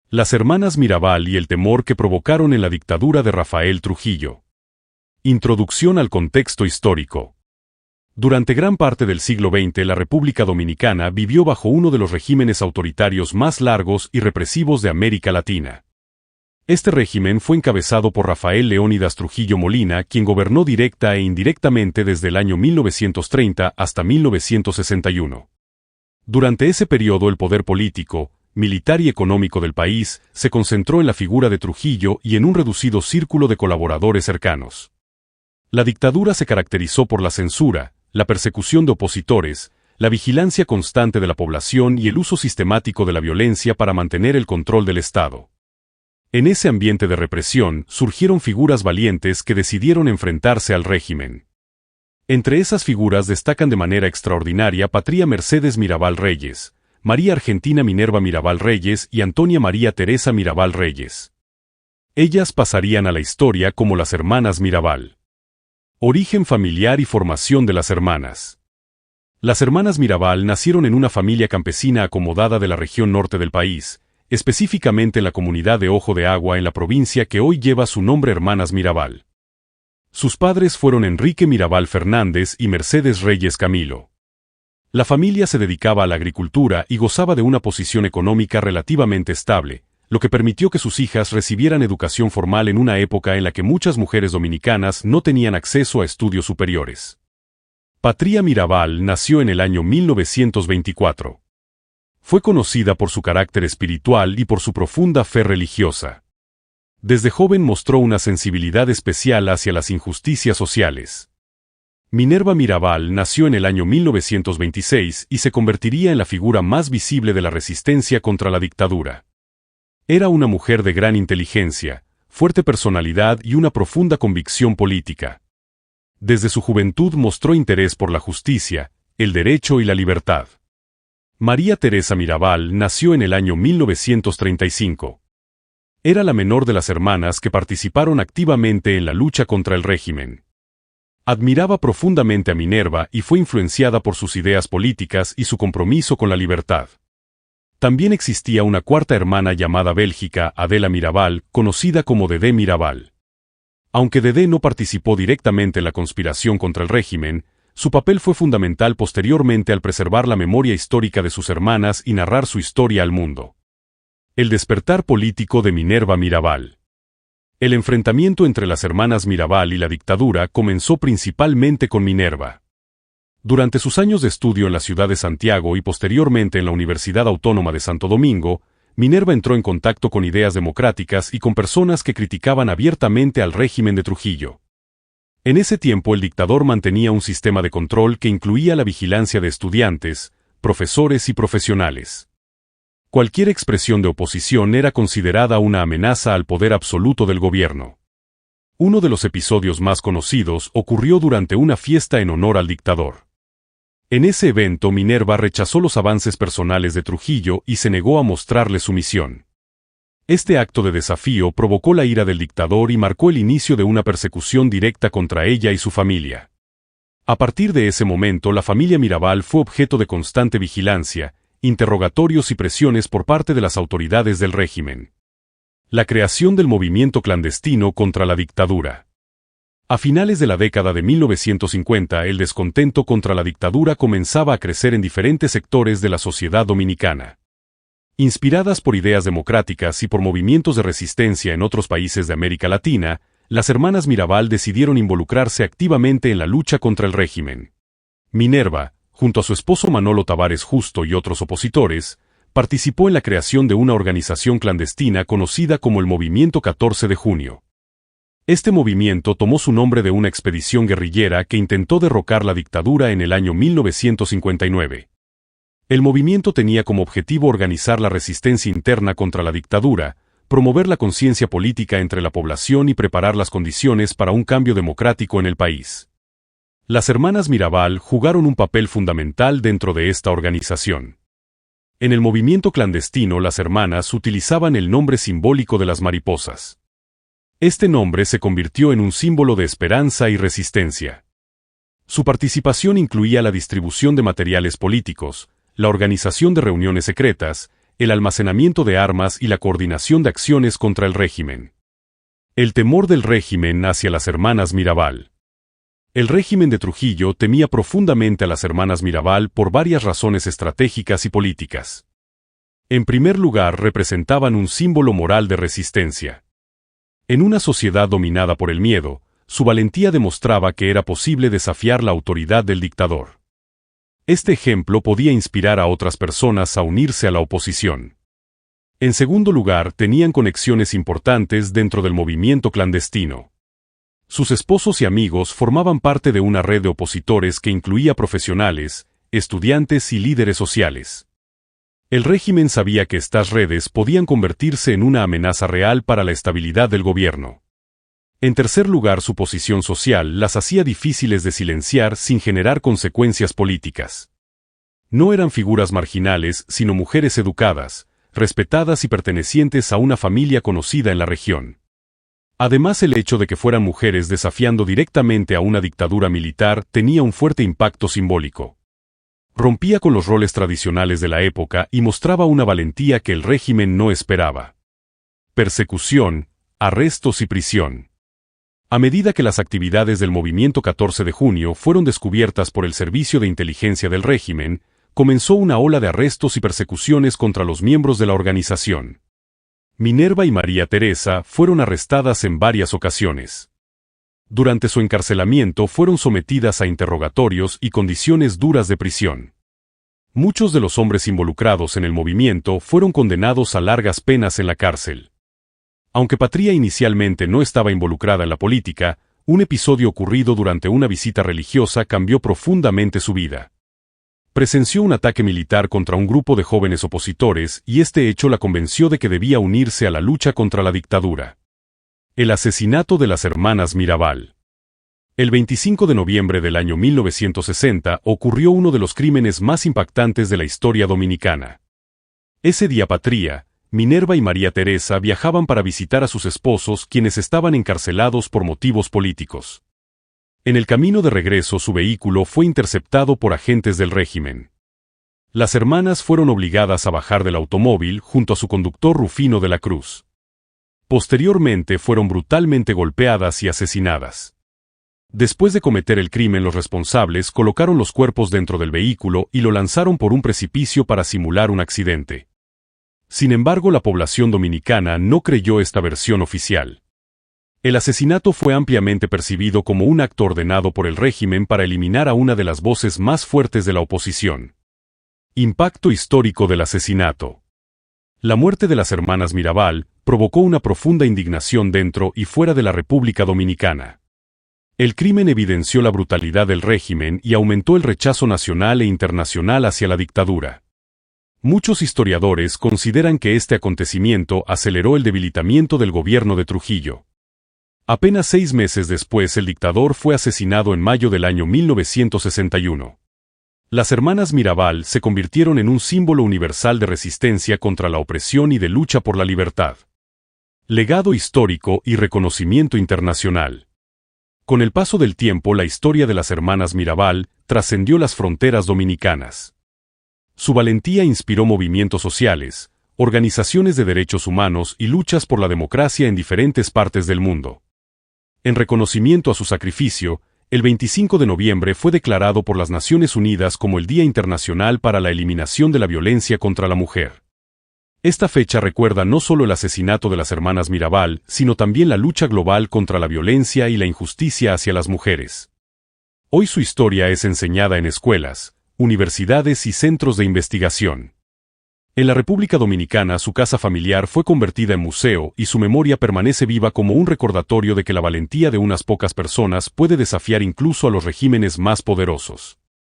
Las hermanas Mirabal y el temor que provocaron en la dictadura de Rafael Trujillo. Introducción al contexto histórico. Durante gran parte del siglo XX la República Dominicana vivió bajo uno de los regímenes autoritarios más largos y represivos de América Latina. Este régimen fue encabezado por Rafael Leónidas Trujillo Molina, quien gobernó directa e indirectamente desde el año 1930 hasta 1961. Durante ese periodo el poder político, militar y económico del país se concentró en la figura de Trujillo y en un reducido círculo de colaboradores cercanos. La dictadura se caracterizó por la censura, la persecución de opositores, la vigilancia constante de la población y el uso sistemático de la violencia para mantener el control del Estado. En ese ambiente de represión surgieron figuras valientes que decidieron enfrentarse al régimen. Entre esas figuras destacan de manera extraordinaria Patria Mercedes Mirabal Reyes, María Argentina Minerva Mirabal Reyes y Antonia María Teresa Mirabal Reyes. Ellas pasarían a la historia como las hermanas Mirabal. Origen familiar y formación de las hermanas. Las hermanas Mirabal nacieron en una familia campesina acomodada de la región norte del país, específicamente en la comunidad de Ojo de Agua en la provincia que hoy lleva su nombre Hermanas Mirabal. Sus padres fueron Enrique Mirabal Fernández y Mercedes Reyes Camilo. La familia se dedicaba a la agricultura y gozaba de una posición económica relativamente estable, lo que permitió que sus hijas recibieran educación formal en una época en la que muchas mujeres dominicanas no tenían acceso a estudios superiores. Patria Mirabal nació en el año 1924. Fue conocida por su carácter espiritual y por su profunda fe religiosa. Desde joven mostró una sensibilidad especial hacia las injusticias sociales. Minerva Mirabal nació en el año 1926 y se convertiría en la figura más visible de la resistencia contra la dictadura. Era una mujer de gran inteligencia, fuerte personalidad y una profunda convicción política. Desde su juventud mostró interés por la justicia, el derecho y la libertad. María Teresa Mirabal nació en el año 1935. Era la menor de las hermanas que participaron activamente en la lucha contra el régimen. Admiraba profundamente a Minerva y fue influenciada por sus ideas políticas y su compromiso con la libertad. También existía una cuarta hermana llamada Bélgica, Adela Mirabal, conocida como Dedé Mirabal. Aunque Dedé no participó directamente en la conspiración contra el régimen, su papel fue fundamental posteriormente al preservar la memoria histórica de sus hermanas y narrar su historia al mundo. El despertar político de Minerva Mirabal. El enfrentamiento entre las hermanas Mirabal y la dictadura comenzó principalmente con Minerva. Durante sus años de estudio en la ciudad de Santiago y posteriormente en la Universidad Autónoma de Santo Domingo, Minerva entró en contacto con ideas democráticas y con personas que criticaban abiertamente al régimen de Trujillo. En ese tiempo el dictador mantenía un sistema de control que incluía la vigilancia de estudiantes, profesores y profesionales. Cualquier expresión de oposición era considerada una amenaza al poder absoluto del gobierno. Uno de los episodios más conocidos ocurrió durante una fiesta en honor al dictador. En ese evento Minerva rechazó los avances personales de Trujillo y se negó a mostrarle su misión. Este acto de desafío provocó la ira del dictador y marcó el inicio de una persecución directa contra ella y su familia. A partir de ese momento la familia Mirabal fue objeto de constante vigilancia, interrogatorios y presiones por parte de las autoridades del régimen. La creación del movimiento clandestino contra la dictadura. A finales de la década de 1950, el descontento contra la dictadura comenzaba a crecer en diferentes sectores de la sociedad dominicana. Inspiradas por ideas democráticas y por movimientos de resistencia en otros países de América Latina, las hermanas Mirabal decidieron involucrarse activamente en la lucha contra el régimen. Minerva, junto a su esposo Manolo Tavares Justo y otros opositores, participó en la creación de una organización clandestina conocida como el Movimiento 14 de Junio. Este movimiento tomó su nombre de una expedición guerrillera que intentó derrocar la dictadura en el año 1959. El movimiento tenía como objetivo organizar la resistencia interna contra la dictadura, promover la conciencia política entre la población y preparar las condiciones para un cambio democrático en el país. Las hermanas Mirabal jugaron un papel fundamental dentro de esta organización. En el movimiento clandestino las hermanas utilizaban el nombre simbólico de las mariposas. Este nombre se convirtió en un símbolo de esperanza y resistencia. Su participación incluía la distribución de materiales políticos, la organización de reuniones secretas, el almacenamiento de armas y la coordinación de acciones contra el régimen. El temor del régimen hacia las hermanas Mirabal. El régimen de Trujillo temía profundamente a las hermanas Mirabal por varias razones estratégicas y políticas. En primer lugar, representaban un símbolo moral de resistencia. En una sociedad dominada por el miedo, su valentía demostraba que era posible desafiar la autoridad del dictador. Este ejemplo podía inspirar a otras personas a unirse a la oposición. En segundo lugar, tenían conexiones importantes dentro del movimiento clandestino. Sus esposos y amigos formaban parte de una red de opositores que incluía profesionales, estudiantes y líderes sociales. El régimen sabía que estas redes podían convertirse en una amenaza real para la estabilidad del gobierno. En tercer lugar, su posición social las hacía difíciles de silenciar sin generar consecuencias políticas. No eran figuras marginales, sino mujeres educadas, respetadas y pertenecientes a una familia conocida en la región. Además, el hecho de que fueran mujeres desafiando directamente a una dictadura militar tenía un fuerte impacto simbólico. Rompía con los roles tradicionales de la época y mostraba una valentía que el régimen no esperaba. Persecución, arrestos y prisión. A medida que las actividades del movimiento 14 de junio fueron descubiertas por el Servicio de Inteligencia del régimen, comenzó una ola de arrestos y persecuciones contra los miembros de la organización. Minerva y María Teresa fueron arrestadas en varias ocasiones. Durante su encarcelamiento fueron sometidas a interrogatorios y condiciones duras de prisión. Muchos de los hombres involucrados en el movimiento fueron condenados a largas penas en la cárcel. Aunque Patria inicialmente no estaba involucrada en la política, un episodio ocurrido durante una visita religiosa cambió profundamente su vida. Presenció un ataque militar contra un grupo de jóvenes opositores y este hecho la convenció de que debía unirse a la lucha contra la dictadura. El asesinato de las hermanas Mirabal. El 25 de noviembre del año 1960 ocurrió uno de los crímenes más impactantes de la historia dominicana. Ese día Patria, Minerva y María Teresa viajaban para visitar a sus esposos quienes estaban encarcelados por motivos políticos. En el camino de regreso su vehículo fue interceptado por agentes del régimen. Las hermanas fueron obligadas a bajar del automóvil junto a su conductor Rufino de la Cruz. Posteriormente fueron brutalmente golpeadas y asesinadas. Después de cometer el crimen, los responsables colocaron los cuerpos dentro del vehículo y lo lanzaron por un precipicio para simular un accidente. Sin embargo, la población dominicana no creyó esta versión oficial. El asesinato fue ampliamente percibido como un acto ordenado por el régimen para eliminar a una de las voces más fuertes de la oposición. Impacto histórico del asesinato. La muerte de las hermanas Mirabal provocó una profunda indignación dentro y fuera de la República Dominicana. El crimen evidenció la brutalidad del régimen y aumentó el rechazo nacional e internacional hacia la dictadura. Muchos historiadores consideran que este acontecimiento aceleró el debilitamiento del gobierno de Trujillo. Apenas 6 meses después el dictador fue asesinado en mayo del año 1961. Las hermanas Mirabal se convirtieron en un símbolo universal de resistencia contra la opresión y de lucha por la libertad. Legado histórico y reconocimiento internacional. Con el paso del tiempo, la historia de las hermanas Mirabal trascendió las fronteras dominicanas. Su valentía inspiró movimientos sociales, organizaciones de derechos humanos y luchas por la democracia en diferentes partes del mundo. En reconocimiento a su sacrificio, el 25 de noviembre fue declarado por las Naciones Unidas como el Día Internacional para la Eliminación de la Violencia contra la Mujer. Esta fecha recuerda no solo el asesinato de las hermanas Mirabal, sino también la lucha global contra la violencia y la injusticia hacia las mujeres. Hoy su historia es enseñada en escuelas, universidades y centros de investigación. En la República Dominicana su casa familiar fue convertida en museo y su memoria permanece viva como un recordatorio de que la valentía de unas pocas personas puede desafiar incluso a los regímenes más poderosos.